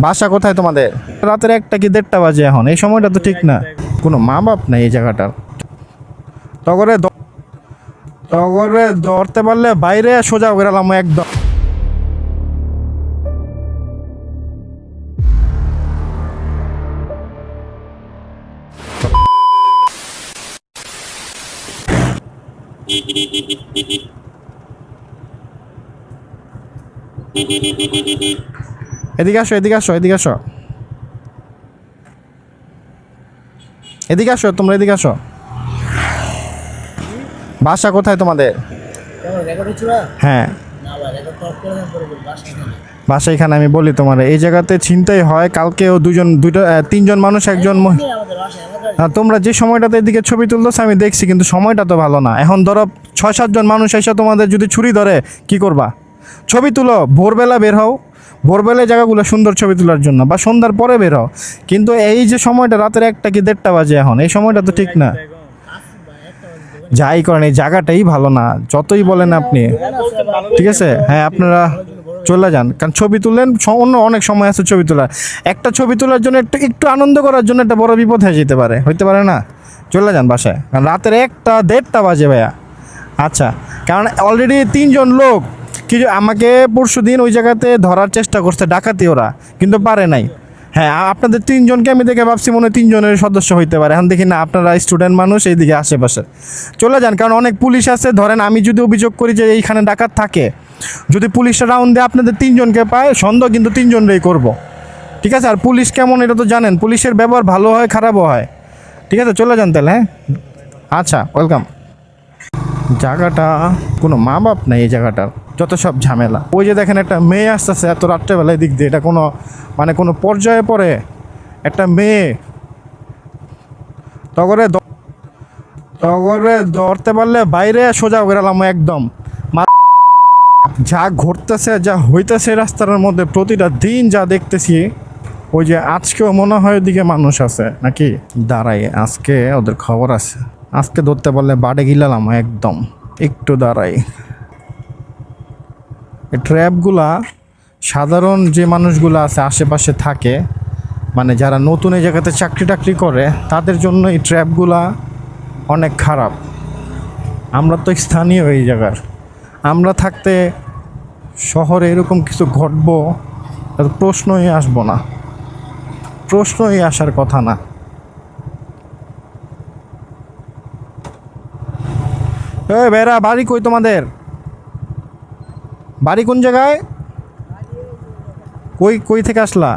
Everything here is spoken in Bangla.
বাসা কোথায় তোমাদের? রাতের 1টা কি 1:30 বাজে এখন, এই সময়টা তো ঠিক না। কোনো মা বাপ নাই এই জায়গাটার। তগরে ধরতে পারলে বাইরে সোজা গেলাম একদম। এদিকে আসো, এদিকে আসো, এদিকে আসো, এদিকে আসো, তোমরা এদিকে আসো। বাসা কোথায় তোমাদের? হ্যাঁ, বাসা এখানে। আমি বলি তোমার এই জায়গাতে ছিনতাই হয়। কালকেও তিনজন মানুষ, একজন তোমরা যে সময়টাতে এদিকে ছবি তুলতেছো আমি দেখছি, কিন্তু সময়টা তো ভালো না। এখন ধরো 6-7 জন মানুষ এসে তোমাদের যদি ছুরি ধরে কি করবা? ছবি তুলো, ভোরবেলা বের হও, ভোরবেলায় জায়গাগুলো সুন্দর ছবি তোলার জন্য, বা সন্ধ্যার পরে বের হও। কিন্তু এই যে সময়টা রাতের 1টা কি 1:30 বাজে এখন, এই সময়টা তো ঠিক না। যাই করেন এই জায়গাটাই ভালো না, যতই বলেন আপনি। ঠিক আছে, হ্যাঁ আপনারা চলে যান, কারণ ছবি তুললেন, অন্য অনেক সময় আছে ছবি তোলার। একটা ছবি তোলার জন্য একটু আনন্দ করার জন্য একটা বড় বিপদ হয়ে হইতে পারে না। চলে যান বাসায়, কারণ রাতের 1টা 1:30 বাজে ভাইয়া। আচ্ছা, কারণ অলরেডি 3জন লোক আমাকে পরশুদিন ওই জায়গাতে ধরার চেষ্টা করছে, ডাকাতি ওরা, কিন্তু পারে নাই। হ্যাঁ, আপনাদের 3জনকে আমি দেখে ভাবছি মনে হয় 3জনের সদস্য হইতে পারে। এখন দেখি না, আপনারা স্টুডেন্ট মানুষ, এইদিকে আশেপাশে চলে যান, কারণ অনেক পুলিশ আছে। ধরেন আমি যদি অভিযোগ করি যে এইখানে ডাকাত থাকে, যদি পুলিশরা রাউন্ড দিয়ে আপনাদের 3জনকে পায়, সন্দেহ কিন্তু 3জনেরই করব। ঠিক আছে, আর পুলিশ কেমন এটা তো জানেন, পুলিশের ব্যবহার ভালো হয় খারাপও হয়। ঠিক আছে, চলে যান তাহলে। হ্যাঁ, আচ্ছা, ওয়েলকাম। জায়গাটা কোনো মা বাপ নাই এই জায়গাটার, যত সব ঝামেলা। ওই যে দেখেন একটা মেয়ে আসতেছে এত রাত্রেবেলায় দিক দিয়ে, এটা কোনো পর্যায়ে পড়ে? একটা মেয়ে তগরে ধরতে পারলে বাইরে সোজা গেলাম একদম। যা ঘটতেছে, যা হইতেছে রাস্তার মধ্যে প্রতিটা দিন যা দেখতেছি, ওই যে আজকেও মনে হয় ওদিকে মানুষ আছে নাকি দাঁড়াই, আজকে ওদের খবর আছে। আজকে ধরতে পারলে বাড়ে গিলাম একদম। একটু দাঁড়াই, এই ট্র্যাপগুলা সাধারণ যে মানুষগুলো আছে আশেপাশে থাকে, মানে যারা নতুন এই জায়গাতে চাকরি টাকরি করে, তাদের জন্য এই ট্র্যাপগুলা অনেক খারাপ। আমরা তো স্থানীয় এই জায়গার, আমরা থাকতে শহরে এরকম কিছু ঘটবো প্রশ্নই আসবো না, প্রশ্নই আসার কথা না। বেড়া, বাড়ি কই তোমাদের? বাড়ি কোন জায়গায়? কই থেকে আসলা?